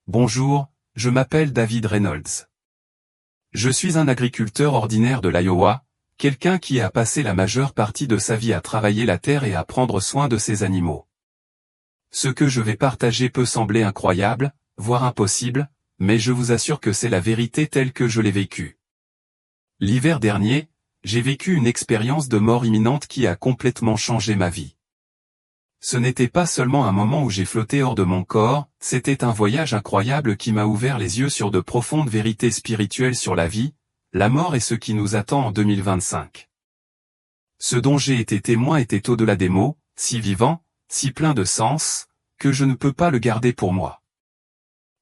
Bonjour, je m'appelle David Reynolds. Je suis un agriculteur ordinaire de l'Iowa, quelqu'un qui a passé la majeure partie de sa vie à travailler la terre et à prendre soin de ses animaux. Ce que je vais partager peut sembler incroyable, voire impossible, mais je vous assure que c'est la vérité telle que je l'ai vécue. L'hiver dernier, j'ai vécu une expérience de mort imminente qui a complètement changé ma vie. Ce n'était pas seulement un moment où j'ai flotté hors de mon corps, c'était un voyage incroyable qui m'a ouvert les yeux sur de profondes vérités spirituelles sur la vie, la mort et ce qui nous attend en 2025. Ce dont j'ai été témoin était au-delà des mots, si vivant, si plein de sens, que je ne peux pas le garder pour moi.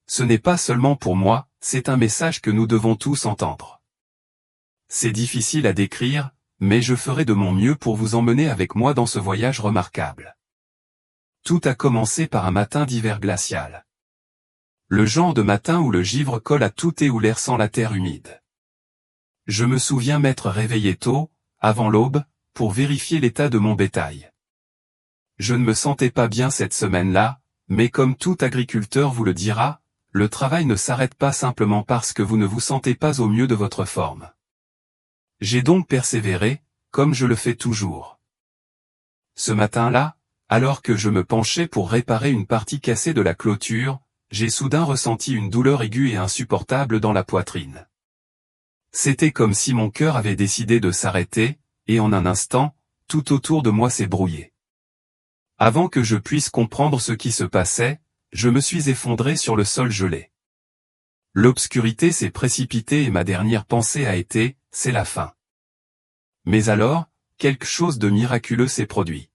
Ce n'est pas seulement pour moi, c'est un message que nous devons tous entendre. C'est difficile à décrire, mais je ferai de mon mieux pour vous emmener avec moi dans ce voyage remarquable. Tout a commencé par un matin d'hiver glacial. Le genre de matin où le givre colle à tout et où l'air sent la terre humide. Je me souviens m'être réveillé tôt, avant l'aube, pour vérifier l'état de mon bétail. Je ne me sentais pas bien cette semaine-là, mais comme tout agriculteur vous le dira, le travail ne s'arrête pas simplement parce que vous ne vous sentez pas au mieux de votre forme. J'ai donc persévéré, comme je le fais toujours. Ce matin-là, alors que je me penchais pour réparer une partie cassée de la clôture, j'ai soudain ressenti une douleur aiguë et insupportable dans la poitrine. C'était comme si mon cœur avait décidé de s'arrêter, et en un instant, tout autour de moi s'est brouillé. Avant que je puisse comprendre ce qui se passait, je me suis effondré sur le sol gelé. L'obscurité s'est précipitée et ma dernière pensée a été, c'est la fin. Mais alors, quelque chose de miraculeux s'est produit.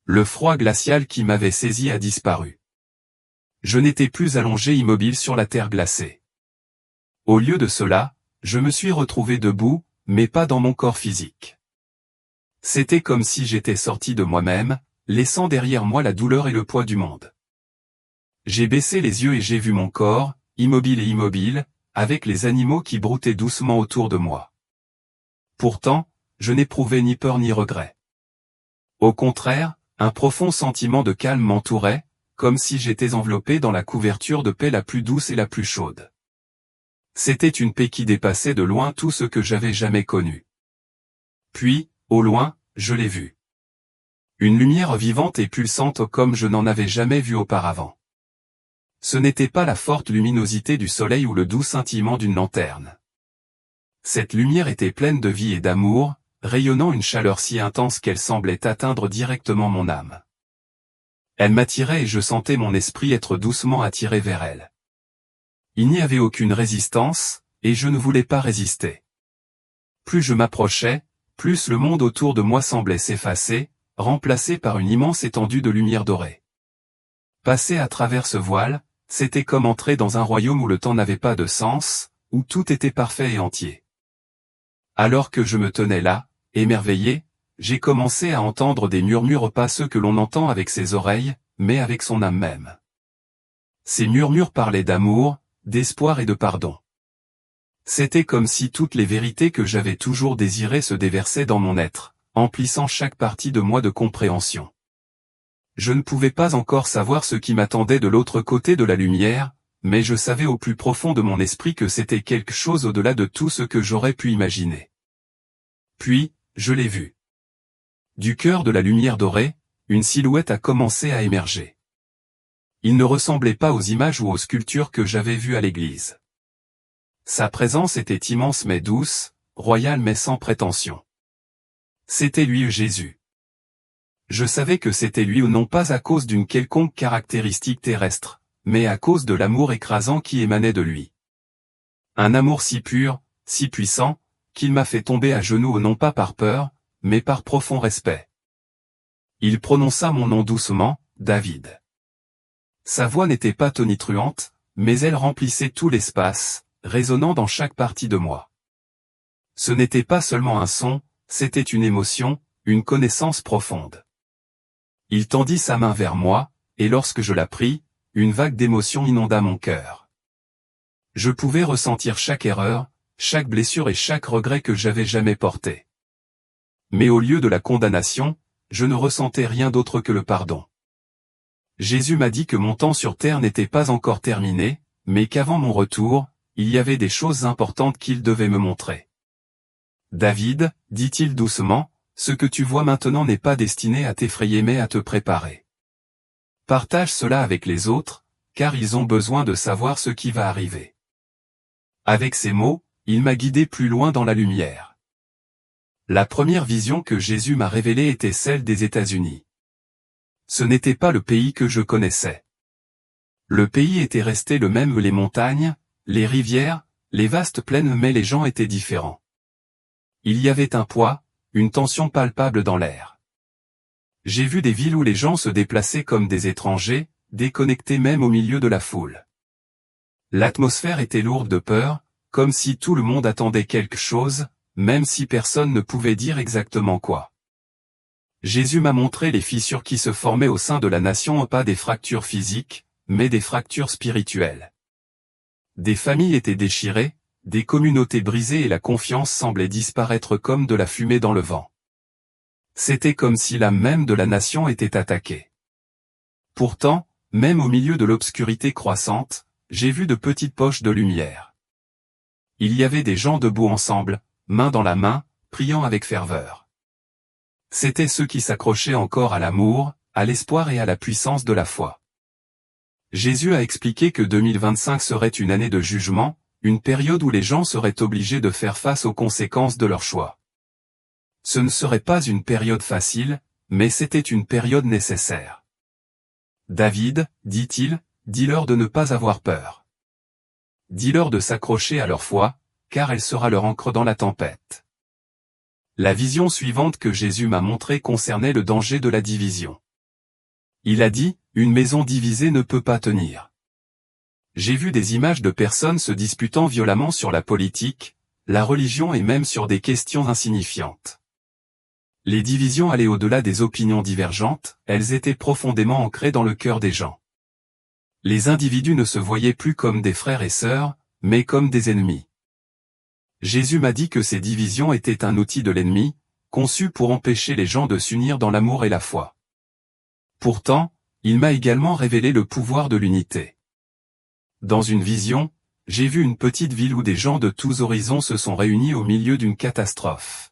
Le froid glacial qui m'avait saisi a disparu. Je n'étais plus allongé immobile sur la terre glacée. Au lieu de cela, je me suis retrouvé debout, mais pas dans mon corps physique. C'était comme si j'étais sorti de moi-même, laissant derrière moi la douleur et le poids du monde. J'ai baissé les yeux et j'ai vu mon corps, immobile, avec les animaux qui broutaient doucement autour de moi. Pourtant, je n'éprouvais ni peur ni regret. Au contraire, un profond sentiment de calme m'entourait, comme si j'étais enveloppé dans la couverture de paix la plus douce et la plus chaude. C'était une paix qui dépassait de loin tout ce que j'avais jamais connu. Puis, au loin, je l'ai vue. Une lumière vivante et pulsante comme je n'en avais jamais vu auparavant. Ce n'était pas la forte luminosité du soleil ou le doux scintillement d'une lanterne. Cette lumière était pleine de vie et d'amour, rayonnant une chaleur si intense qu'elle semblait atteindre directement mon âme. Elle m'attirait et je sentais mon esprit être doucement attiré vers elle. Il n'y avait aucune résistance, et je ne voulais pas résister. Plus je m'approchais, plus le monde autour de moi semblait s'effacer, remplacé par une immense étendue de lumière dorée. Passer à travers ce voile, c'était comme entrer dans un royaume où le temps n'avait pas de sens, où tout était parfait et entier. Alors que je me tenais là, émerveillé, j'ai commencé à entendre des murmures, pas ceux que l'on entend avec ses oreilles, mais avec son âme même. Ces murmures parlaient d'amour, d'espoir et de pardon. C'était comme si toutes les vérités que j'avais toujours désirées se déversaient dans mon être, emplissant chaque partie de moi de compréhension. Je ne pouvais pas encore savoir ce qui m'attendait de l'autre côté de la lumière, mais je savais au plus profond de mon esprit que c'était quelque chose au-delà de tout ce que j'aurais pu imaginer. Puis, je l'ai vu. Du cœur de la lumière dorée, une silhouette a commencé à émerger. Il ne ressemblait pas aux images ou aux sculptures que j'avais vues à l'église. Sa présence était immense mais douce, royale mais sans prétention. C'était lui Jésus. Je savais que c'était lui ou non pas à cause d'une quelconque caractéristique terrestre, mais à cause de l'amour écrasant qui émanait de lui. Un amour si pur, si puissant, qu'il m'a fait tomber à genoux non pas par peur, mais par profond respect. Il prononça mon nom doucement, David. Sa voix n'était pas tonitruante, mais elle remplissait tout l'espace, résonnant dans chaque partie de moi. Ce n'était pas seulement un son, c'était une émotion, une connaissance profonde. Il tendit sa main vers moi, et lorsque je la pris, une vague d'émotion inonda mon cœur. Je pouvais ressentir chaque erreur, chaque blessure et chaque regret que j'avais jamais porté. Mais au lieu de la condamnation, je ne ressentais rien d'autre que le pardon. Jésus m'a dit que mon temps sur terre n'était pas encore terminé, mais qu'avant mon retour, il y avait des choses importantes qu'il devait me montrer. David, dit-il doucement, ce que tu vois maintenant n'est pas destiné à t'effrayer mais à te préparer. Partage cela avec les autres, car ils ont besoin de savoir ce qui va arriver. Avec ces mots, il m'a guidé plus loin dans la lumière. La première vision que Jésus m'a révélée était celle des États-Unis. Ce n'était pas le pays que je connaissais. Le pays était resté le même, les montagnes, les rivières, les vastes plaines, mais les gens étaient différents. Il y avait un poids, une tension palpable dans l'air. J'ai vu des villes où les gens se déplaçaient comme des étrangers, déconnectés même au milieu de la foule. L'atmosphère était lourde de peur, comme si tout le monde attendait quelque chose, même si personne ne pouvait dire exactement quoi. Jésus m'a montré les fissures qui se formaient au sein de la nation, pas des fractures physiques, mais des fractures spirituelles. Des familles étaient déchirées, des communautés brisées et la confiance semblait disparaître comme de la fumée dans le vent. C'était comme si l'âme même de la nation était attaquée. Pourtant, même au milieu de l'obscurité croissante, j'ai vu de petites poches de lumière. Il y avait des gens debout ensemble, main dans la main, priant avec ferveur. C'étaient ceux qui s'accrochaient encore à l'amour, à l'espoir et à la puissance de la foi. Jésus a expliqué que 2025 serait une année de jugement, une période où les gens seraient obligés de faire face aux conséquences de leurs choix. Ce ne serait pas une période facile, mais c'était une période nécessaire. David, dit-il, dis-leur de ne pas avoir peur. Dis-leur de s'accrocher à leur foi, car elle sera leur ancre dans la tempête. La vision suivante que Jésus m'a montrée concernait le danger de la division. Il a dit, une maison divisée ne peut pas tenir. J'ai vu des images de personnes se disputant violemment sur la politique, la religion et même sur des questions insignifiantes. Les divisions allaient au-delà des opinions divergentes, elles étaient profondément ancrées dans le cœur des gens. Les individus ne se voyaient plus comme des frères et sœurs, mais comme des ennemis. Jésus m'a dit que ces divisions étaient un outil de l'ennemi, conçu pour empêcher les gens de s'unir dans l'amour et la foi. Pourtant, il m'a également révélé le pouvoir de l'unité. Dans une vision, j'ai vu une petite ville où des gens de tous horizons se sont réunis au milieu d'une catastrophe.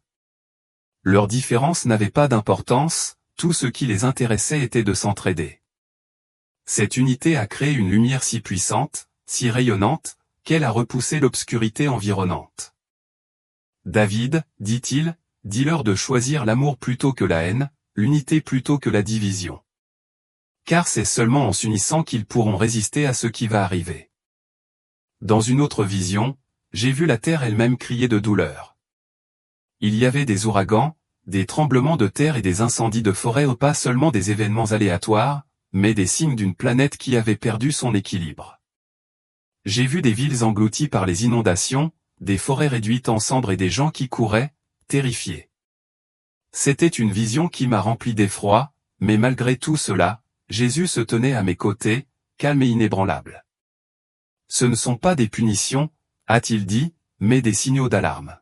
Leurs différences n'avaient pas d'importance, tout ce qui les intéressait était de s'entraider. Cette unité a créé une lumière si puissante, si rayonnante, qu'elle a repoussé l'obscurité environnante. David, dit-il, dis-leur de choisir l'amour plutôt que la haine, l'unité plutôt que la division. Car c'est seulement en s'unissant qu'ils pourront résister à ce qui va arriver. Dans une autre vision, j'ai vu la terre elle-même crier de douleur. Il y avait des ouragans, des tremblements de terre et des incendies de forêt, pas seulement des événements aléatoires, mais des signes d'une planète qui avait perdu son équilibre. J'ai vu des villes englouties par les inondations, des forêts réduites en cendres et des gens qui couraient, terrifiés. C'était une vision qui m'a rempli d'effroi, mais malgré tout cela, Jésus se tenait à mes côtés, calme et inébranlable. Ce ne sont pas des punitions, a-t-il dit, mais des signaux d'alarme.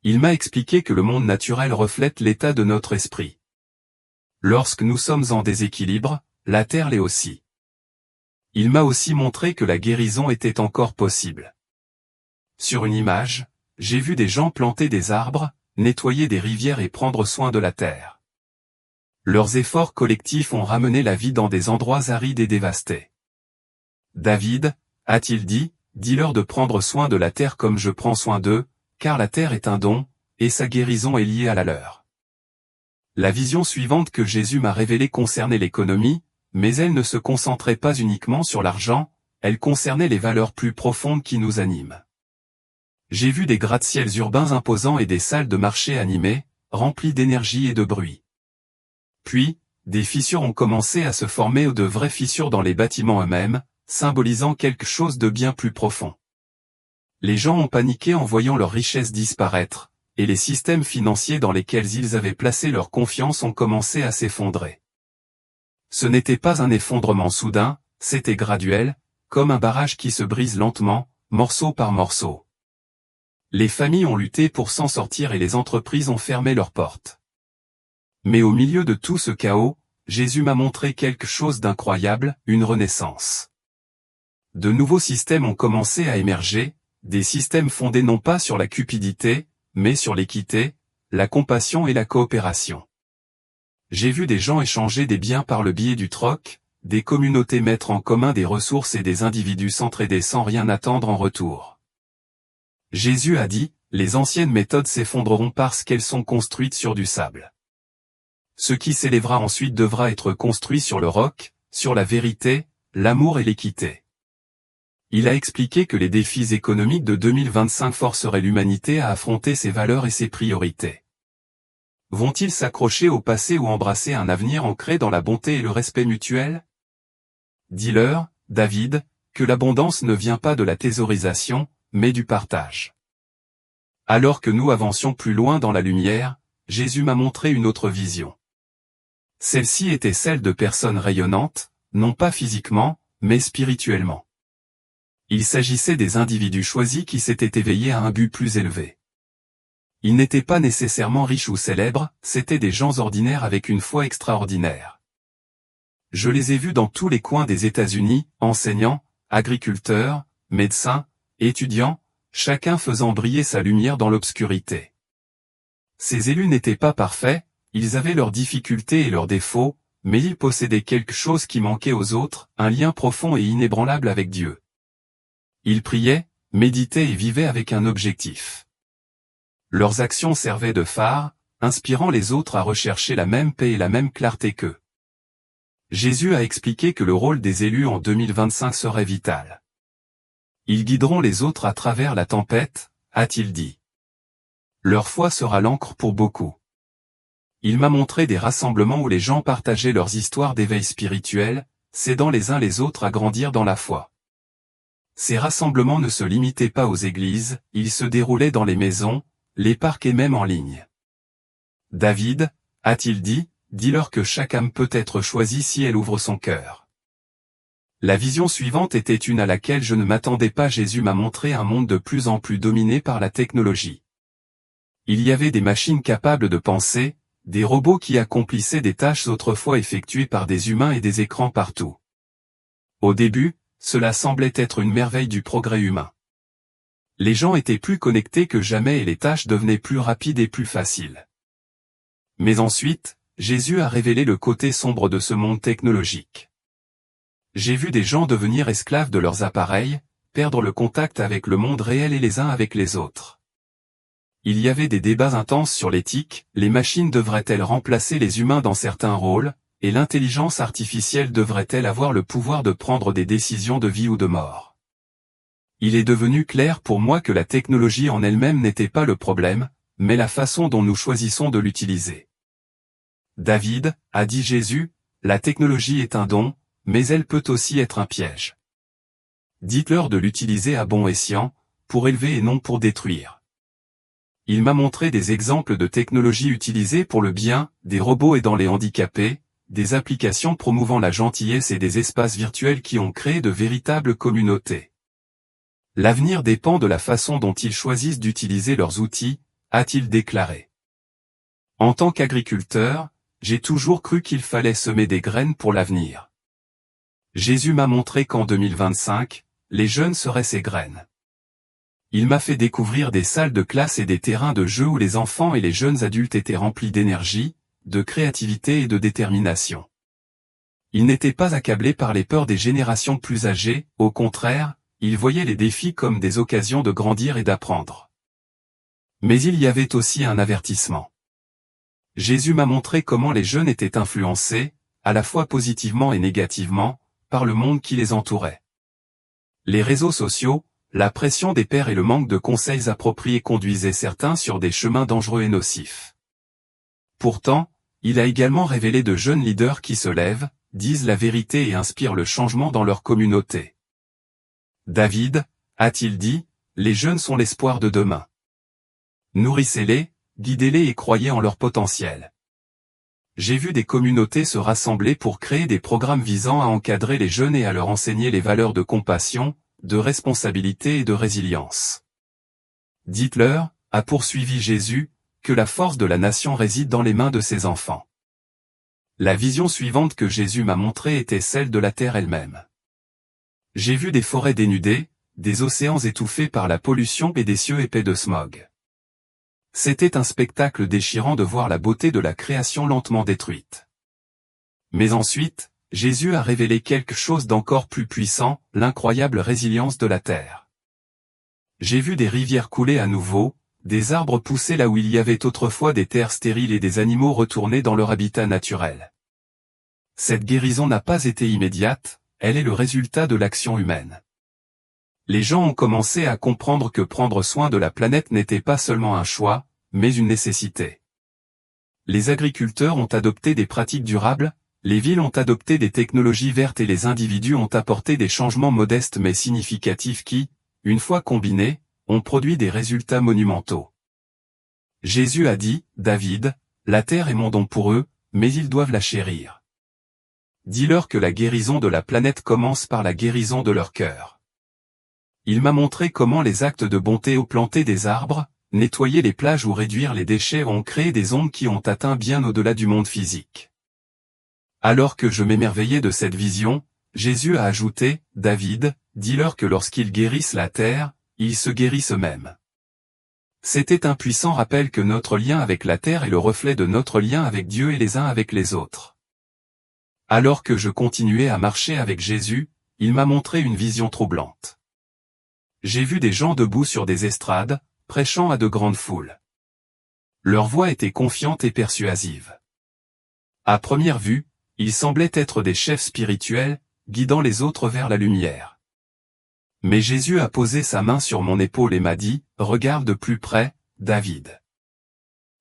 Il m'a expliqué que le monde naturel reflète l'état de notre esprit. Lorsque nous sommes en déséquilibre, la terre l'est aussi. Il m'a aussi montré que la guérison était encore possible. Sur une image, j'ai vu des gens planter des arbres, nettoyer des rivières et prendre soin de la terre. Leurs efforts collectifs ont ramené la vie dans des endroits arides et dévastés. David, a-t-il dit, dis-leur de prendre soin de la terre comme je prends soin d'eux, car la terre est un don, et sa guérison est liée à la leur. La vision suivante que Jésus m'a révélée concernait l'économie, mais elle ne se concentrait pas uniquement sur l'argent, elle concernait les valeurs plus profondes qui nous animent. J'ai vu des gratte-ciels urbains imposants et des salles de marché animées, remplies d'énergie et de bruit. Puis, des fissures ont commencé à se former ou de vraies fissures dans les bâtiments eux-mêmes, symbolisant quelque chose de bien plus profond. Les gens ont paniqué en voyant leurs richesses disparaître, et les systèmes financiers dans lesquels ils avaient placé leur confiance ont commencé à s'effondrer. Ce n'était pas un effondrement soudain, c'était graduel, comme un barrage qui se brise lentement, morceau par morceau. Les familles ont lutté pour s'en sortir et les entreprises ont fermé leurs portes. Mais au milieu de tout ce chaos, Jésus m'a montré quelque chose d'incroyable, une renaissance. De nouveaux systèmes ont commencé à émerger, des systèmes fondés non pas sur la cupidité, mais sur l'équité, la compassion et la coopération. J'ai vu des gens échanger des biens par le biais du troc, des communautés mettre en commun des ressources et des individus s'entraider sans rien attendre en retour. Jésus a dit, les anciennes méthodes s'effondreront parce qu'elles sont construites sur du sable. Ce qui s'élèvera ensuite devra être construit sur le roc, sur la vérité, l'amour et l'équité. Il a expliqué que les défis économiques de 2025 forceraient l'humanité à affronter ses valeurs et ses priorités. Vont-ils s'accrocher au passé ou embrasser un avenir ancré dans la bonté et le respect mutuel? Dis-leur, David, que l'abondance ne vient pas de la thésaurisation, mais du partage. Alors que nous avancions plus loin dans la lumière, Jésus m'a montré une autre vision. Celle-ci était celle de personnes rayonnantes, non pas physiquement, mais spirituellement. Il s'agissait des individus choisis qui s'étaient éveillés à un but plus élevé. Ils n'étaient pas nécessairement riches ou célèbres, c'étaient des gens ordinaires avec une foi extraordinaire. Je les ai vus dans tous les coins des États-Unis, enseignants, agriculteurs, médecins, étudiants, chacun faisant briller sa lumière dans l'obscurité. Ces élus n'étaient pas parfaits, ils avaient leurs difficultés et leurs défauts, mais ils possédaient quelque chose qui manquait aux autres, un lien profond et inébranlable avec Dieu. Ils priaient, méditaient et vivaient avec un objectif. Leurs actions servaient de phare, inspirant les autres à rechercher la même paix et la même clarté qu'eux. Jésus a expliqué que le rôle des élus en 2025 serait vital. Ils guideront les autres à travers la tempête, a-t-il dit. Leur foi sera l'encre pour beaucoup. Il m'a montré des rassemblements où les gens partageaient leurs histoires d'éveil spirituel, s'aidant les uns les autres à grandir dans la foi. Ces rassemblements ne se limitaient pas aux églises, ils se déroulaient dans les maisons, les parcs et même en ligne. David, a-t-il dit, dis-leur que chaque âme peut être choisie si elle ouvre son cœur. La vision suivante était une à laquelle je ne m'attendais pas. Jésus m'a montré un monde de plus en plus dominé par la technologie. Il y avait des machines capables de penser, des robots qui accomplissaient des tâches autrefois effectuées par des humains et des écrans partout. Au début, cela semblait être une merveille du progrès humain. Les gens étaient plus connectés que jamais et les tâches devenaient plus rapides et plus faciles. Mais ensuite, Jésus a révélé le côté sombre de ce monde technologique. J'ai vu des gens devenir esclaves de leurs appareils, perdre le contact avec le monde réel et les uns avec les autres. Il y avait des débats intenses sur l'éthique, les machines devraient-elles remplacer les humains dans certains rôles, et l'intelligence artificielle devrait-elle avoir le pouvoir de prendre des décisions de vie ou de mort? Il est devenu clair pour moi que la technologie en elle-même n'était pas le problème, mais la façon dont nous choisissons de l'utiliser. David, a dit Jésus, la technologie est un don, mais elle peut aussi être un piège. Dites-leur de l'utiliser à bon escient, pour élever et non pour détruire. Il m'a montré des exemples de technologies utilisées pour le bien, des robots aidant les handicapés, des applications promouvant la gentillesse et des espaces virtuels qui ont créé de véritables communautés. L'avenir dépend de la façon dont ils choisissent d'utiliser leurs outils, a-t-il déclaré. En tant qu'agriculteur, j'ai toujours cru qu'il fallait semer des graines pour l'avenir. Jésus m'a montré qu'en 2025, les jeunes seraient ces graines. Il m'a fait découvrir des salles de classe et des terrains de jeu où les enfants et les jeunes adultes étaient remplis d'énergie, de créativité et de détermination. Ils n'étaient pas accablés par les peurs des générations plus âgées, au contraire, ils voyaient les défis comme des occasions de grandir et d'apprendre. Mais il y avait aussi un avertissement. Jésus m'a montré comment les jeunes étaient influencés, à la fois positivement et négativement, par le monde qui les entourait. Les réseaux sociaux, la pression des pairs et le manque de conseils appropriés conduisaient certains sur des chemins dangereux et nocifs. Pourtant, il a également révélé de jeunes leaders qui se lèvent, disent la vérité et inspirent le changement dans leur communauté. David, a-t-il dit, les jeunes sont l'espoir de demain. Nourrissez-les, guidez-les et croyez en leur potentiel. J'ai vu des communautés se rassembler pour créer des programmes visant à encadrer les jeunes et à leur enseigner les valeurs de compassion, de responsabilité et de résilience. Dites-leur, a poursuivi Jésus, que la force de la nation réside dans les mains de ses enfants. La vision suivante que Jésus m'a montrée était celle de la terre elle-même. J'ai vu des forêts dénudées, des océans étouffés par la pollution et des cieux épais de smog. C'était un spectacle déchirant de voir la beauté de la création lentement détruite. Mais ensuite, Jésus a révélé quelque chose d'encore plus puissant, l'incroyable résilience de la terre. J'ai vu des rivières couler à nouveau, des arbres pousser là où il y avait autrefois des terres stériles et des animaux retourner dans leur habitat naturel. Cette guérison n'a pas été immédiate, elle est le résultat de l'action humaine. Les gens ont commencé à comprendre que prendre soin de la planète n'était pas seulement un choix, mais une nécessité. Les agriculteurs ont adopté des pratiques durables, les villes ont adopté des technologies vertes et les individus ont apporté des changements modestes mais significatifs qui, une fois combinés, ont produit des résultats monumentaux. Jésus a dit, David, la terre est mon don pour eux, mais ils doivent la chérir. Dis-leur que la guérison de la planète commence par la guérison de leur cœur. Il m'a montré comment les actes de bonté ont planté des arbres, nettoyer les plages ou réduire les déchets ont créé des ondes qui ont atteint bien au-delà du monde physique. Alors que je m'émerveillais de cette vision, Jésus a ajouté, David, dis-leur que lorsqu'ils guérissent la terre, ils se guérissent eux-mêmes. C'était un puissant rappel que notre lien avec la terre est le reflet de notre lien avec Dieu et les uns avec les autres. Alors que je continuais à marcher avec Jésus, il m'a montré une vision troublante. J'ai vu des gens debout sur des estrades, prêchant à de grandes foules. Leur voix était confiante et persuasive. À première vue, ils semblaient être des chefs spirituels, guidant les autres vers la lumière. Mais Jésus a posé sa main sur mon épaule et m'a dit, « Regarde de plus près, David. »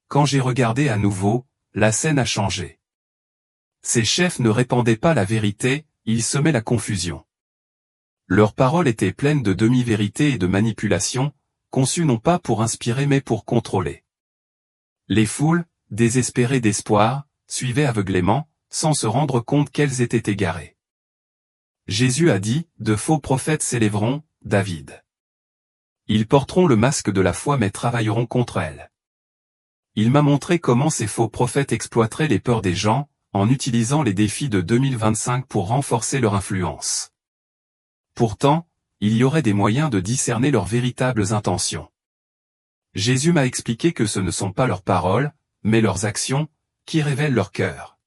Quand j'ai regardé à nouveau, la scène a changé. Ces chefs ne répandaient pas la vérité, ils semaient la confusion. Leurs paroles étaient pleines de demi-vérités et de manipulations, conçues non pas pour inspirer mais pour contrôler. Les foules, désespérées d'espoir, suivaient aveuglément, sans se rendre compte qu'elles étaient égarées. Jésus a dit, de faux prophètes s'élèveront, David. Ils porteront le masque de la foi mais travailleront contre elle. Il m'a montré comment ces faux prophètes exploiteraient les peurs des gens, en utilisant les défis de 2025 pour renforcer leur influence. Pourtant, il y aurait des moyens de discerner leurs véritables intentions. Jésus m'a expliqué que ce ne sont pas leurs paroles, mais leurs actions, qui révèlent leur cœur.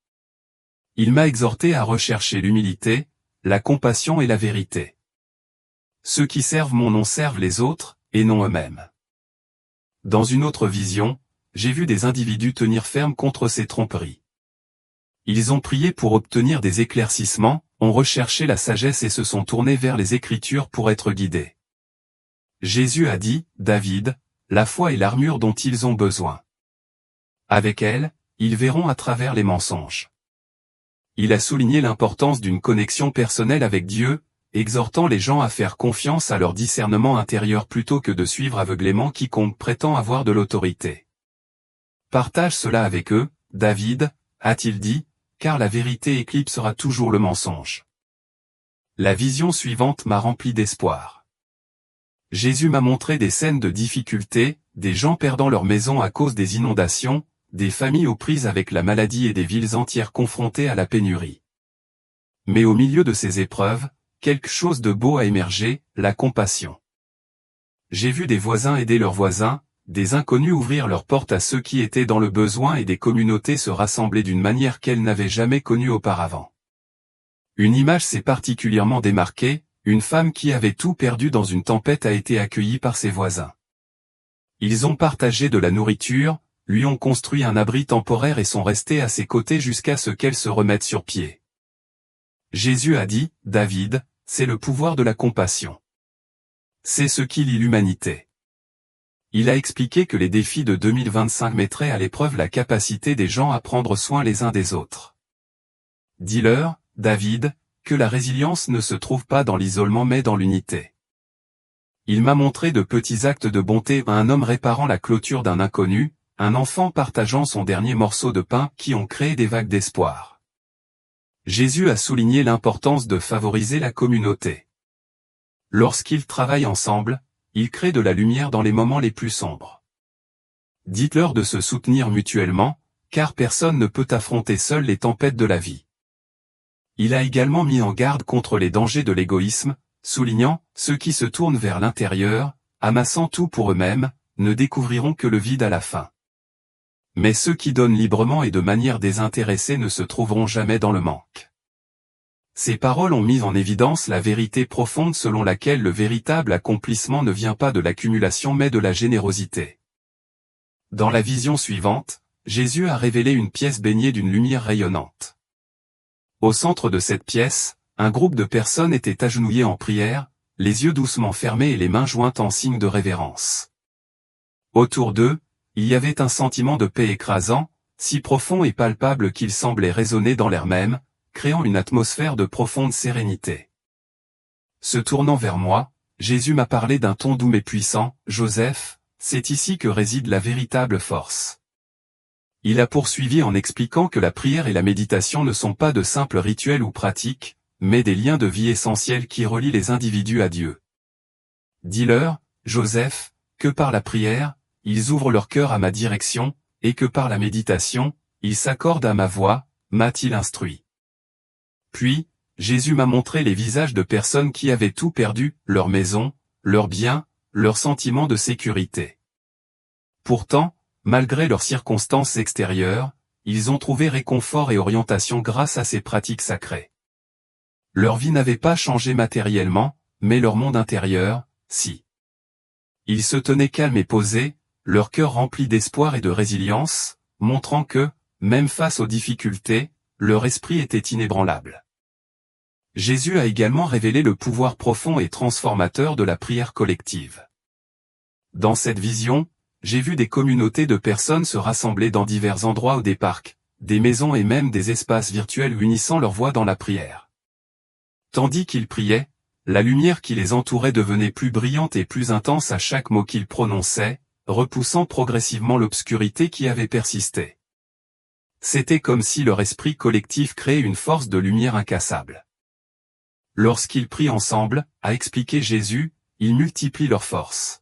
Il m'a exhorté à rechercher l'humilité, la compassion et la vérité. Ceux qui servent mon nom servent les autres, et non eux-mêmes. Dans une autre vision, j'ai vu des individus tenir ferme contre ces tromperies. Ils ont prié pour obtenir des éclaircissements, ont recherché la sagesse et se sont tournés vers les Écritures pour être guidés. Jésus a dit, David, la foi est l'armure dont ils ont besoin. Avec elle, ils verront à travers les mensonges. Il a souligné l'importance d'une connexion personnelle avec Dieu, exhortant les gens à faire confiance à leur discernement intérieur plutôt que de suivre aveuglément quiconque prétend avoir de l'autorité. Partage cela avec eux, David, a-t-il dit, car la vérité éclipsera toujours le mensonge. La vision suivante m'a rempli d'espoir. Jésus m'a montré des scènes de difficulté, des gens perdant leur maison à cause des inondations, des familles aux prises avec la maladie et des villes entières confrontées à la pénurie. Mais au milieu de ces épreuves, quelque chose de beau a émergé, la compassion. J'ai vu des voisins aider leurs voisins, des inconnus ouvrir leurs portes à ceux qui étaient dans le besoin et des communautés se rassembler d'une manière qu'elles n'avaient jamais connue auparavant. Une image s'est particulièrement démarquée, une femme qui avait tout perdu dans une tempête a été accueillie par ses voisins. Ils ont partagé de la nourriture, lui ont construit un abri temporaire et sont restés à ses côtés jusqu'à ce qu'elle se remette sur pied. Jésus a dit, David, c'est le pouvoir de la compassion. C'est ce qui lie l'humanité. Il a expliqué que les défis de 2025 mettraient à l'épreuve la capacité des gens à prendre soin les uns des autres. Dis-leur, David, que la résilience ne se trouve pas dans l'isolement mais dans l'unité. Il m'a montré de petits actes de bonté, un homme réparant la clôture d'un inconnu, un enfant partageant son dernier morceau de pain qui ont créé des vagues d'espoir. Jésus a souligné l'importance de favoriser la communauté. Lorsqu'ils travaillent ensemble, ils créent de la lumière dans les moments les plus sombres. Dites-leur de se soutenir mutuellement, car personne ne peut affronter seul les tempêtes de la vie. Il a également mis en garde contre les dangers de l'égoïsme, soulignant « Ceux qui se tournent vers l'intérieur, amassant tout pour eux-mêmes, ne découvriront que le vide à la fin. Mais ceux qui donnent librement et de manière désintéressée ne se trouveront jamais dans le manque. » Ces paroles ont mis en évidence la vérité profonde selon laquelle le véritable accomplissement ne vient pas de l'accumulation mais de la générosité. Dans la vision suivante, Jésus a révélé une pièce baignée d'une lumière rayonnante. Au centre de cette pièce, un groupe de personnes était agenouillé en prière, les yeux doucement fermés et les mains jointes en signe de révérence. Autour d'eux, il y avait un sentiment de paix écrasant, si profond et palpable qu'il semblait résonner dans l'air même, créant une atmosphère de profonde sérénité. Se tournant vers moi, Jésus m'a parlé d'un ton doux mais puissant, « Joseph, c'est ici que réside la véritable force. » Il a poursuivi en expliquant que la prière et la méditation ne sont pas de simples rituels ou pratiques, mais des liens de vie essentiels qui relient les individus à Dieu. Dis-leur, Joseph, que par la prière, ils ouvrent leur cœur à ma direction, et que par la méditation, ils s'accordent à ma voix, m'a-t-il instruit. Puis, Jésus m'a montré les visages de personnes qui avaient tout perdu, leur maison, leurs biens, leur sentiment de sécurité. Pourtant, malgré leurs circonstances extérieures, ils ont trouvé réconfort et orientation grâce à ces pratiques sacrées. Leur vie n'avait pas changé matériellement, mais leur monde intérieur, si. Ils se tenaient calmes et posés, leur cœur rempli d'espoir et de résilience, montrant que, même face aux difficultés, leur esprit était inébranlable. Jésus a également révélé le pouvoir profond et transformateur de la prière collective. Dans cette vision, j'ai vu des communautés de personnes se rassembler dans divers endroits ou des parcs, des maisons et même des espaces virtuels unissant leur voix dans la prière. Tandis qu'ils priaient, la lumière qui les entourait devenait plus brillante et plus intense à chaque mot qu'ils prononçaient, repoussant progressivement l'obscurité qui avait persisté. C'était comme si leur esprit collectif créait une force de lumière incassable. Lorsqu'ils prient ensemble, a expliqué Jésus, ils multiplient leur force.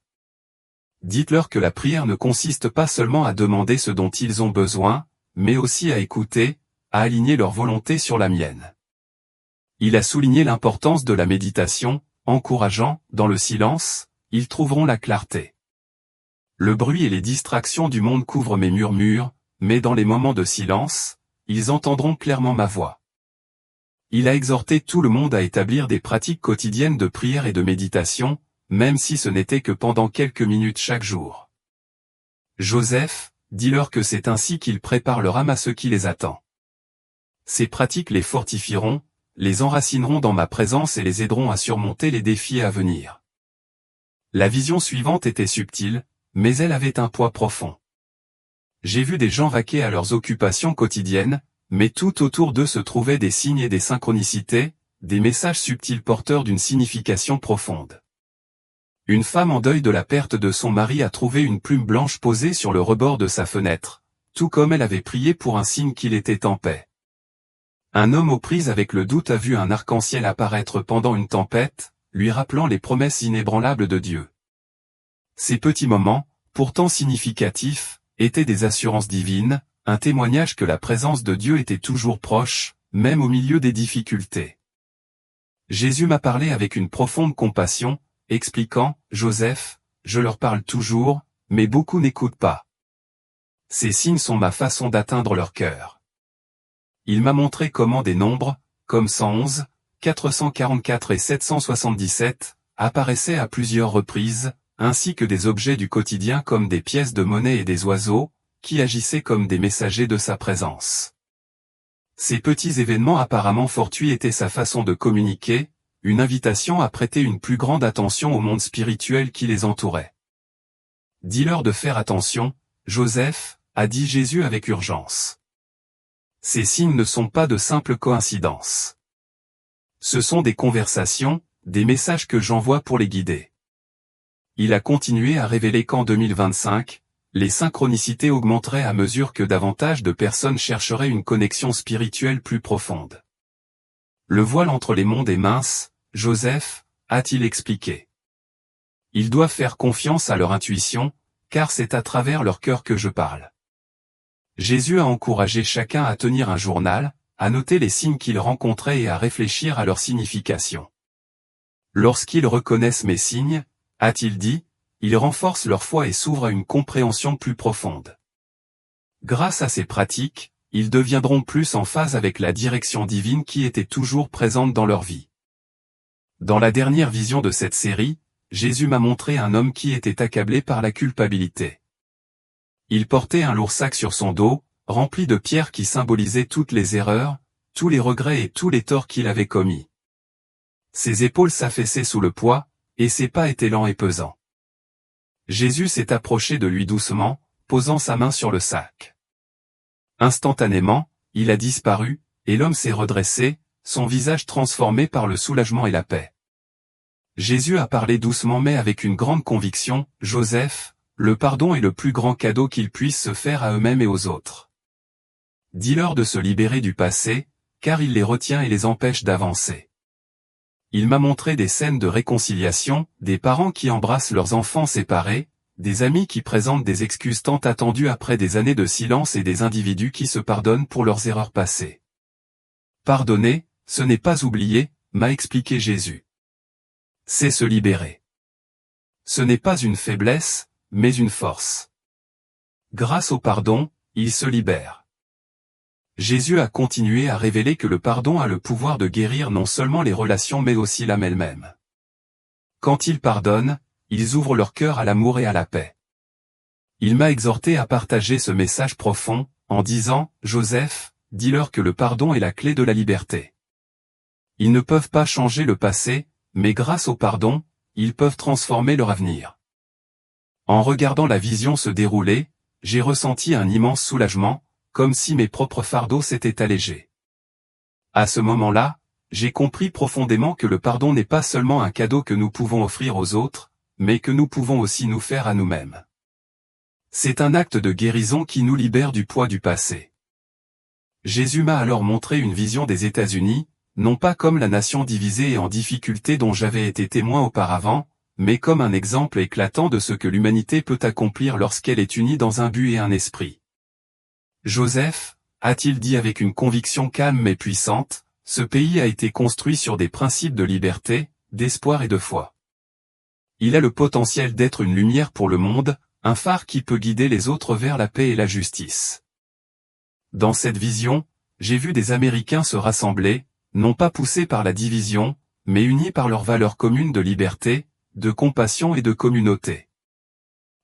Dites-leur que la prière ne consiste pas seulement à demander ce dont ils ont besoin, mais aussi à écouter, à aligner leur volonté sur la mienne. Il a souligné l'importance de la méditation, encourageant, dans le silence, ils trouveront la clarté. Le bruit et les distractions du monde couvrent mes murmures, mais dans les moments de silence, ils entendront clairement ma voix. Il a exhorté tout le monde à établir des pratiques quotidiennes de prière et de méditation, même si ce n'était que pendant quelques minutes chaque jour. Joseph, dis-leur que c'est ainsi qu'ils préparent leur âme à ce qui les attend. Ces pratiques les fortifieront, les enracineront dans ma présence et les aideront à surmonter les défis à venir. La vision suivante était subtile, mais elle avait un poids profond. J'ai vu des gens vaquer à leurs occupations quotidiennes, mais tout autour d'eux se trouvaient des signes et des synchronicités, des messages subtils porteurs d'une signification profonde. Une femme en deuil de la perte de son mari a trouvé une plume blanche posée sur le rebord de sa fenêtre, tout comme elle avait prié pour un signe qu'il était en paix. Un homme aux prises avec le doute a vu un arc-en-ciel apparaître pendant une tempête, lui rappelant les promesses inébranlables de Dieu. Ces petits moments, pourtant significatifs, étaient des assurances divines, un témoignage que la présence de Dieu était toujours proche, même au milieu des difficultés. Jésus m'a parlé avec une profonde compassion, expliquant, « Joseph, je leur parle toujours, mais beaucoup n'écoutent pas. Ces signes sont ma façon d'atteindre leur cœur. » Il m'a montré comment des nombres, comme 111, 444 et 777, apparaissaient à plusieurs reprises, ainsi que des objets du quotidien comme des pièces de monnaie et des oiseaux, qui agissaient comme des messagers de sa présence. Ces petits événements apparemment fortuits étaient sa façon de communiquer, une invitation à prêter une plus grande attention au monde spirituel qui les entourait. « Dis-leur de faire attention, Joseph, a dit Jésus avec urgence. Ces signes ne sont pas de simples coïncidences. Ce sont des conversations, des messages que j'envoie pour les guider. » Il a continué à révéler qu'en 2025, les synchronicités augmenteraient à mesure que davantage de personnes chercheraient une connexion spirituelle plus profonde. Le voile entre les mondes est mince, Joseph, a-t-il expliqué. Ils doivent faire confiance à leur intuition, car c'est à travers leur cœur que je parle. Jésus a encouragé chacun à tenir un journal, à noter les signes qu'ils rencontraient et à réfléchir à leur signification. Lorsqu'ils reconnaissent mes signes, a-t-il dit, ils renforcent leur foi et s'ouvrent à une compréhension plus profonde. Grâce à ces pratiques, ils deviendront plus en phase avec la direction divine qui était toujours présente dans leur vie. Dans la dernière vision de cette série, Jésus m'a montré un homme qui était accablé par la culpabilité. Il portait un lourd sac sur son dos, rempli de pierres qui symbolisaient toutes les erreurs, tous les regrets et tous les torts qu'il avait commis. Ses épaules s'affaissaient sous le poids, et ses pas étaient lents et pesants. Jésus s'est approché de lui doucement, posant sa main sur le sac. Instantanément, il a disparu, et l'homme s'est redressé, son visage transformé par le soulagement et la paix. Jésus a parlé doucement mais avec une grande conviction, « Joseph, le pardon est le plus grand cadeau qu'ils puissent se faire à eux-mêmes et aux autres. Dis-leur de se libérer du passé, car il les retient et les empêche d'avancer. » Il m'a montré des scènes de réconciliation, des parents qui embrassent leurs enfants séparés, des amis qui présentent des excuses tant attendues après des années de silence et des individus qui se pardonnent pour leurs erreurs passées. Pardonner, ce n'est pas oublier, m'a expliqué Jésus. C'est se libérer. Ce n'est pas une faiblesse, mais une force. Grâce au pardon, il se libère. Jésus a continué à révéler que le pardon a le pouvoir de guérir non seulement les relations mais aussi l'âme elle-même. Quand ils pardonnent, ils ouvrent leur cœur à l'amour et à la paix. Il m'a exhorté à partager ce message profond, en disant, « Joseph, dis-leur que le pardon est la clé de la liberté. Ils ne peuvent pas changer le passé, mais grâce au pardon, ils peuvent transformer leur avenir. » En regardant la vision se dérouler, j'ai ressenti un immense soulagement, comme si mes propres fardeaux s'étaient allégés. À ce moment-là, j'ai compris profondément que le pardon n'est pas seulement un cadeau que nous pouvons offrir aux autres, mais que nous pouvons aussi nous faire à nous-mêmes. C'est un acte de guérison qui nous libère du poids du passé. Jésus m'a alors montré une vision des États-Unis, non pas comme la nation divisée et en difficulté dont j'avais été témoin auparavant, mais comme un exemple éclatant de ce que l'humanité peut accomplir lorsqu'elle est unie dans un but et un esprit. Joseph, a-t-il dit avec une conviction calme mais puissante, ce pays a été construit sur des principes de liberté, d'espoir et de foi. Il a le potentiel d'être une lumière pour le monde, un phare qui peut guider les autres vers la paix et la justice. Dans cette vision, j'ai vu des Américains se rassembler, non pas poussés par la division, mais unis par leurs valeurs communes de liberté, de compassion et de communauté.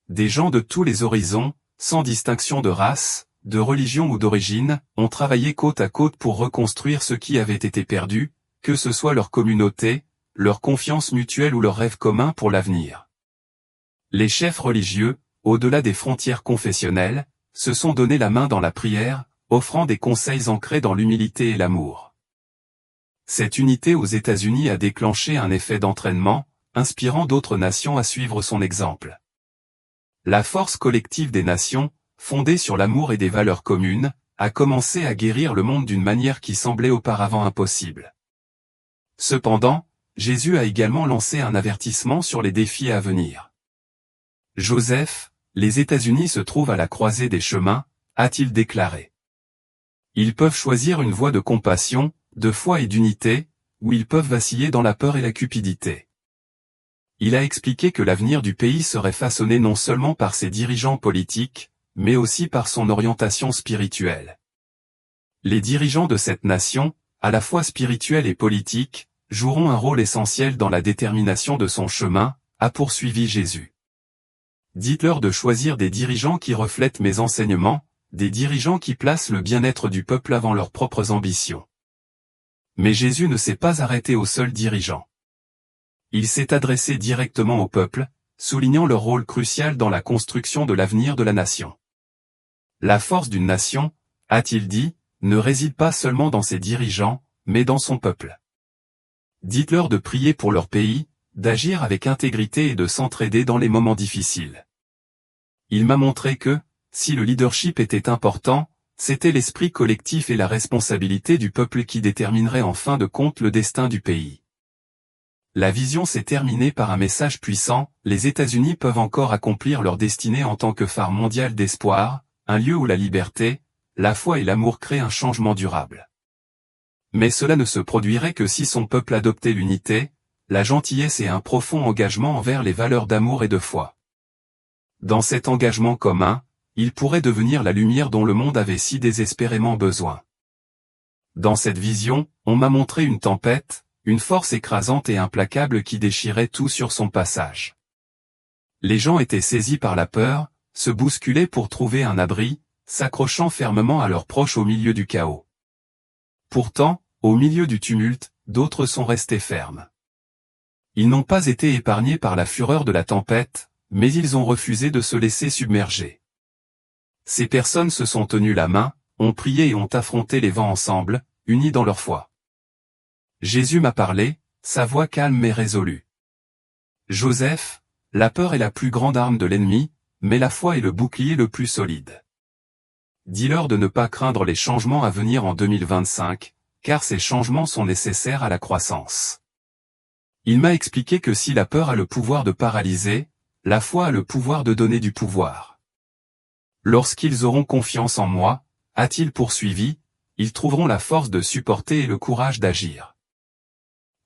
Des gens de tous les horizons, sans distinction de race, de religion ou d'origine, ont travaillé côte à côte pour reconstruire ce qui avait été perdu, que ce soit leur communauté, leur confiance mutuelle ou leurs rêves communs pour l'avenir. Les chefs religieux, au-delà des frontières confessionnelles, se sont donné la main dans la prière, offrant des conseils ancrés dans l'humilité et l'amour. Cette unité aux États-Unis a déclenché un effet d'entraînement, inspirant d'autres nations à suivre son exemple. La force collective des nations, fondée sur l'amour et des valeurs communes, a commencé à guérir le monde d'une manière qui semblait auparavant impossible. Cependant, Jésus a également lancé un avertissement sur les défis à venir. Joseph, les États-Unis se trouvent à la croisée des chemins, a-t-il déclaré. Ils peuvent choisir une voie de compassion, de foi et d'unité, ou ils peuvent vaciller dans la peur et la cupidité. Il a expliqué que l'avenir du pays serait façonné non seulement par ses dirigeants politiques, mais aussi par son orientation spirituelle. Les dirigeants de cette nation, à la fois spirituelle et politique, joueront un rôle essentiel dans la détermination de son chemin, a poursuivi Jésus. Dites-leur de choisir des dirigeants qui reflètent mes enseignements, des dirigeants qui placent le bien-être du peuple avant leurs propres ambitions. Mais Jésus ne s'est pas arrêté aux seuls dirigeants. Il s'est adressé directement au peuple, soulignant leur rôle crucial dans la construction de l'avenir de la nation. La force d'une nation, a-t-il dit, ne réside pas seulement dans ses dirigeants, mais dans son peuple. Dites-leur de prier pour leur pays, d'agir avec intégrité et de s'entraider dans les moments difficiles. Il m'a montré que, si le leadership était important, c'était l'esprit collectif et la responsabilité du peuple qui détermineraient en fin de compte le destin du pays. La vision s'est terminée par un message puissant, les États-Unis peuvent encore accomplir leur destinée en tant que phare mondial d'espoir, un lieu où la liberté, la foi et l'amour créent un changement durable. Mais cela ne se produirait que si son peuple adoptait l'unité, la gentillesse et un profond engagement envers les valeurs d'amour et de foi. Dans cet engagement commun, il pourrait devenir la lumière dont le monde avait si désespérément besoin. Dans cette vision, on m'a montré une tempête, une force écrasante et implacable qui déchirait tout sur son passage. Les gens étaient saisis par la peur, se bousculaient pour trouver un abri, s'accrochant fermement à leurs proches au milieu du chaos. Pourtant, au milieu du tumulte, d'autres sont restés fermes. Ils n'ont pas été épargnés par la fureur de la tempête, mais ils ont refusé de se laisser submerger. Ces personnes se sont tenues la main, ont prié et ont affronté les vents ensemble, unis dans leur foi. Jésus m'a parlé, sa voix calme mais résolue. Joseph, la peur est la plus grande arme de l'ennemi, mais la foi est le bouclier le plus solide. Dis-leur de ne pas craindre les changements à venir en 2025, car ces changements sont nécessaires à la croissance. Il m'a expliqué que si la peur a le pouvoir de paralyser, la foi a le pouvoir de donner du pouvoir. Lorsqu'ils auront confiance en moi, a-t-il poursuivi, ils trouveront la force de supporter et le courage d'agir.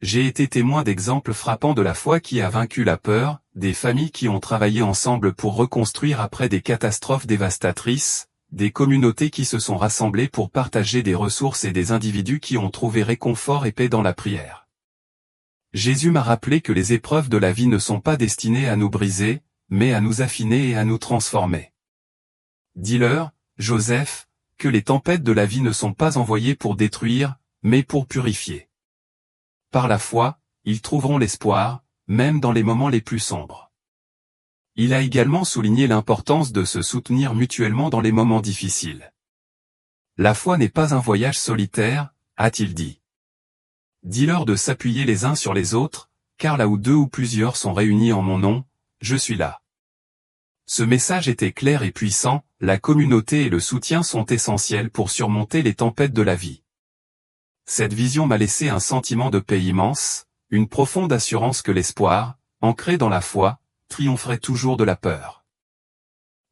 J'ai été témoin d'exemples frappants de la foi qui a vaincu la peur, des familles qui ont travaillé ensemble pour reconstruire après des catastrophes dévastatrices, des communautés qui se sont rassemblées pour partager des ressources et des individus qui ont trouvé réconfort et paix dans la prière. Jésus m'a rappelé que les épreuves de la vie ne sont pas destinées à nous briser, mais à nous affiner et à nous transformer. Dis-leur, Joseph, que les tempêtes de la vie ne sont pas envoyées pour détruire, mais pour purifier. Par la foi, ils trouveront l'espoir, même dans les moments les plus sombres. Il a également souligné l'importance de se soutenir mutuellement dans les moments difficiles. La foi n'est pas un voyage solitaire, a-t-il dit. Dis-leur de s'appuyer les uns sur les autres, car là où deux ou plusieurs sont réunis en mon nom, je suis là. Ce message était clair et puissant, la communauté et le soutien sont essentiels pour surmonter les tempêtes de la vie. Cette vision m'a laissé un sentiment de paix immense, une profonde assurance que l'espoir, ancré dans la foi, triompherait toujours de la peur.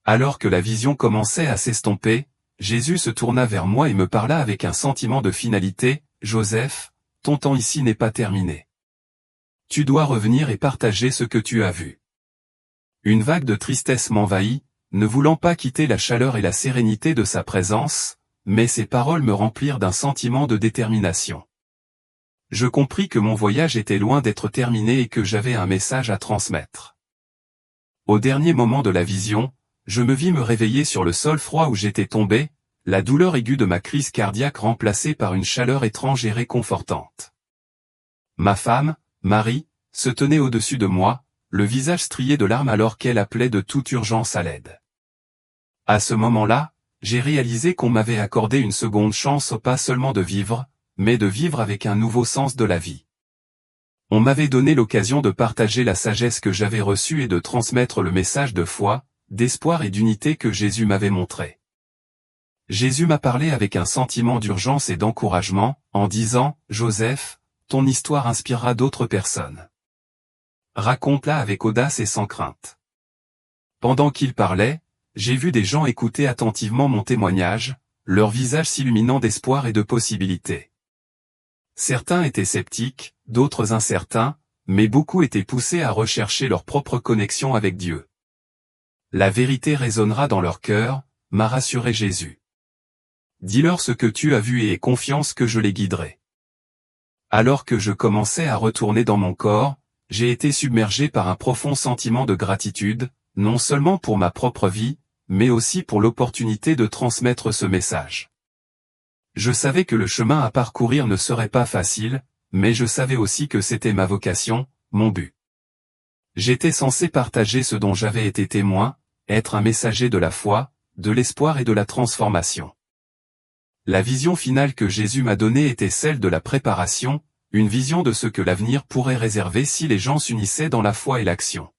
Alors que la vision commençait à s'estomper, Jésus se tourna vers moi et me parla avec un sentiment de finalité, « Joseph, ton temps ici n'est pas terminé. Tu dois revenir et partager ce que tu as vu. » Une vague de tristesse m'envahit, ne voulant pas quitter la chaleur et la sérénité de sa présence, mais ces paroles me remplirent d'un sentiment de détermination. Je compris que mon voyage était loin d'être terminé et que j'avais un message à transmettre. Au dernier moment de la vision, je me vis me réveiller sur le sol froid où j'étais tombé, la douleur aiguë de ma crise cardiaque remplacée par une chaleur étrange et réconfortante. Ma femme, Marie, se tenait au-dessus de moi, le visage strié de larmes alors qu'elle appelait de toute urgence à l'aide. À ce moment-là, j'ai réalisé qu'on m'avait accordé une seconde chance pas seulement de vivre, mais de vivre avec un nouveau sens de la vie. On m'avait donné l'occasion de partager la sagesse que j'avais reçue et de transmettre le message de foi, d'espoir et d'unité que Jésus m'avait montré. Jésus m'a parlé avec un sentiment d'urgence et d'encouragement, en disant, « Joseph, ton histoire inspirera d'autres personnes. Raconte-la avec audace et sans crainte. » Pendant qu'il parlait, j'ai vu des gens écouter attentivement mon témoignage, leur visage s'illuminant d'espoir et de possibilités. Certains étaient sceptiques, d'autres incertains, mais beaucoup étaient poussés à rechercher leur propre connexion avec Dieu. La vérité résonnera dans leur cœur, m'a rassuré Jésus. Dis-leur ce que tu as vu et aie confiance que je les guiderai. Alors que je commençais à retourner dans mon corps, j'ai été submergé par un profond sentiment de gratitude, non seulement pour ma propre vie, mais aussi pour l'opportunité de transmettre ce message. Je savais que le chemin à parcourir ne serait pas facile, mais je savais aussi que c'était ma vocation, mon but. J'étais censé partager ce dont j'avais été témoin, être un messager de la foi, de l'espoir et de la transformation. La vision finale que Jésus m'a donnée était celle de la préparation, une vision de ce que l'avenir pourrait réserver si les gens s'unissaient dans la foi et l'action.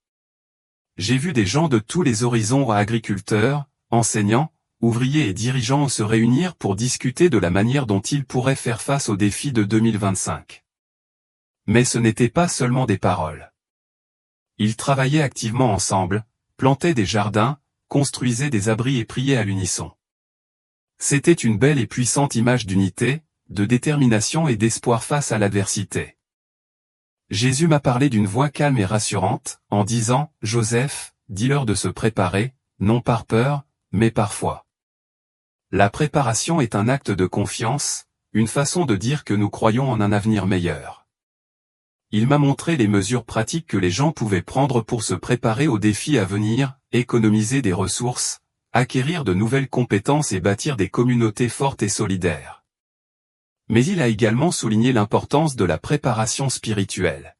J'ai vu des gens de tous les horizons, agriculteurs, enseignants, ouvriers et dirigeants se réunir pour discuter de la manière dont ils pourraient faire face aux défis de 2025. Mais ce n'était pas seulement des paroles. Ils travaillaient activement ensemble, plantaient des jardins, construisaient des abris et priaient à l'unisson. C'était une belle et puissante image d'unité, de détermination et d'espoir face à l'adversité. Jésus m'a parlé d'une voix calme et rassurante, en disant, « Joseph, dis-leur de se préparer, non par peur, mais par foi. » La préparation est un acte de confiance, une façon de dire que nous croyons en un avenir meilleur. Il m'a montré les mesures pratiques que les gens pouvaient prendre pour se préparer aux défis à venir, économiser des ressources, acquérir de nouvelles compétences et bâtir des communautés fortes et solidaires. Mais il a également souligné l'importance de la préparation spirituelle.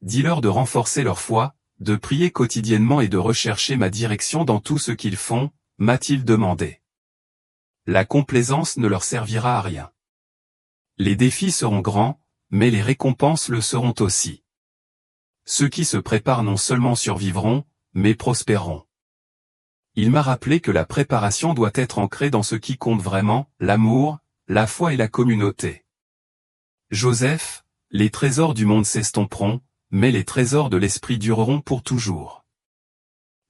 Dis-leur de renforcer leur foi, de prier quotidiennement et de rechercher ma direction dans tout ce qu'ils font, m'a-t-il demandé. La complaisance ne leur servira à rien. Les défis seront grands, mais les récompenses le seront aussi. Ceux qui se préparent non seulement survivront, mais prospéreront. Il m'a rappelé que la préparation doit être ancrée dans ce qui compte vraiment, l'amour, la foi et la communauté. Joseph, les trésors du monde s'estomperont, mais les trésors de l'esprit dureront pour toujours.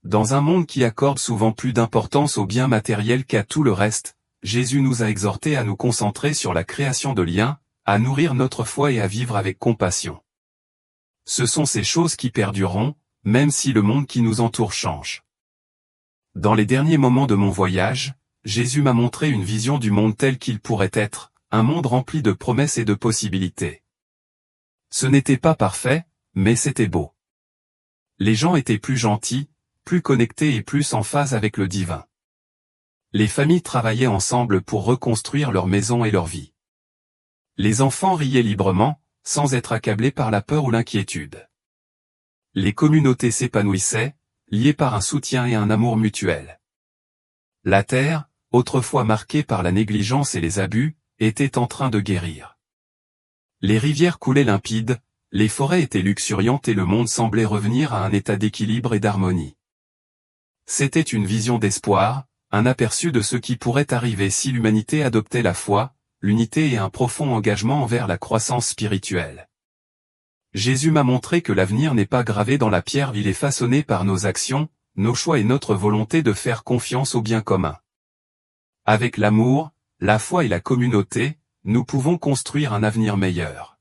Dans un monde qui accorde souvent plus d'importance aux biens matériels qu'à tout le reste, Jésus nous a exhortés à nous concentrer sur la création de liens, à nourrir notre foi et à vivre avec compassion. Ce sont ces choses qui perdureront, même si le monde qui nous entoure change. Dans les derniers moments de mon voyage, Jésus m'a montré une vision du monde tel qu'il pourrait être, un monde rempli de promesses et de possibilités. Ce n'était pas parfait, mais c'était beau. Les gens étaient plus gentils, plus connectés et plus en phase avec le divin. Les familles travaillaient ensemble pour reconstruire leur maison et leur vie. Les enfants riaient librement, sans être accablés par la peur ou l'inquiétude. Les communautés s'épanouissaient, liées par un soutien et un amour mutuel. La terre, autrefois marquée par la négligence et les abus, était en train de guérir. Les rivières coulaient limpides, les forêts étaient luxuriantes et le monde semblait revenir à un état d'équilibre et d'harmonie. C'était une vision d'espoir, un aperçu de ce qui pourrait arriver si l'humanité adoptait la foi, l'unité et un profond engagement envers la croissance spirituelle. Jésus m'a montré que l'avenir n'est pas gravé dans la pierre, il est façonné par nos actions, nos choix et notre volonté de faire confiance au bien commun. Avec l'amour, la foi et la communauté, nous pouvons construire un avenir meilleur.